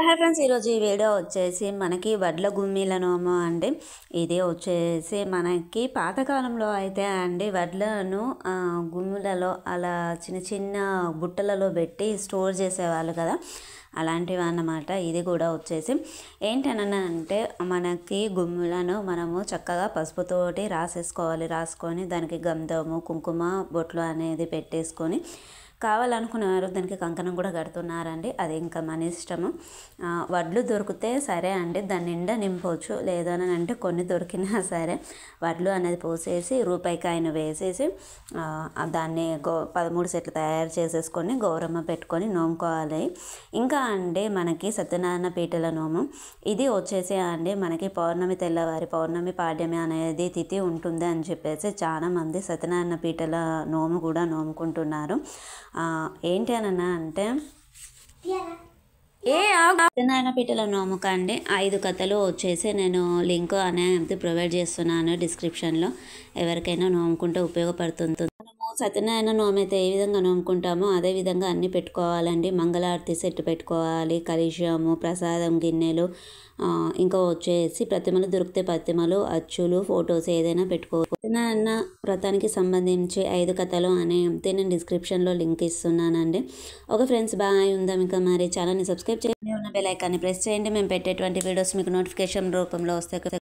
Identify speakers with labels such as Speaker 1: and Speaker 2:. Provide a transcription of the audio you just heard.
Speaker 1: Hi friends, ఈరోజు ఈ video వచ్చేసి మనకి వడ్ల గుమ్మిల నోము అండి. ఇది వచ్చేసి మనకి పాతకాలంలో అయితే అండి వడ్లను గుమ్ములలో అలా చిన్న చిన్న బుట్టలలో పెట్టి స్టోర్ చేసేవాళ్ళు కదా, అలాంటివి అన్నమాట. ఇది కూడా వచ్చేసి ఏంటనంటే మనకి గుమ్ములను మనము చక్కగా పసుపుతోటి రాసుకొని దానికి గంధము కుంకుమ బొట్లు అనేది పెట్టేసుకొని కావాలనుకునేవారు దానికి కంకణం కూడా కడుతున్నారండి. అది ఇంకా మన ఇష్టము. వడ్లు దొరికితే సరే అండి, దాని నిండా నింపవచ్చు. లేదని అంటే కొన్ని దొరికినా సరే వడ్లు అనేది పోసేసి రూపాయికాయను వేసేసి దాన్ని 13 సెట్లు తయారు చేసేసుకొని గౌరమ్మ పెట్టుకొని నోముకోవాలి. ఇంకా అండి మనకి సత్యనారాయణ పీటల నోము ఇది వచ్చేసి అండి మనకి పౌర్ణమి తెల్లవారి పౌర్ణమి పాడ్యమి అనేది తిథి ఉంటుంది అని చెప్పేసి చాలామంది సత్యనారాయణ పీటల నోము కూడా నోముకుంటున్నారు. ఏంటి అని అంటే సత్యనారాయణ పీటల నోముక అండి 5 కథలు వచ్చేసి నేను లింక్ అనేది ప్రొవైడ్ చేస్తున్నాను డిస్క్రిప్షన్లో. ఎవరికైనా నోముకుంటే ఉపయోగపడుతుంది. మనము సత్యనారాయణ నోము అయితే ఏ విధంగా నోముకుంటామో అదే విధంగా అన్నీ పెట్టుకోవాలండి. మంగళారతి సెట్ పెట్టుకోవాలి, కలశము, ప్రసాదం గిన్నెలు, ఇంకా వచ్చేసి ప్రతిమలు దొరికితే ప్రతిమలు, అచ్చులు, ఫొటోస్ ఏదైనా పెట్టుకోవచ్చు. సత్యనారాయణ వ్రతానికి సంబంధించి 5 కథలు అనేది నేను డిస్క్రిప్షన్లో లింక్ ఇస్తున్నానండి. Okay friends, bye. ఉందాం ఇంకా మరి ఛానల్ని సబ్స్క్రైబ్ చేయండి, ఉన్న బెల్ ఐకాన్ని ప్రెస్ చేయండి. మేము పెట్టేటువంటి వీడియోస్ మీకు నోటిఫికేషన్ రూపంలో వస్తాయి.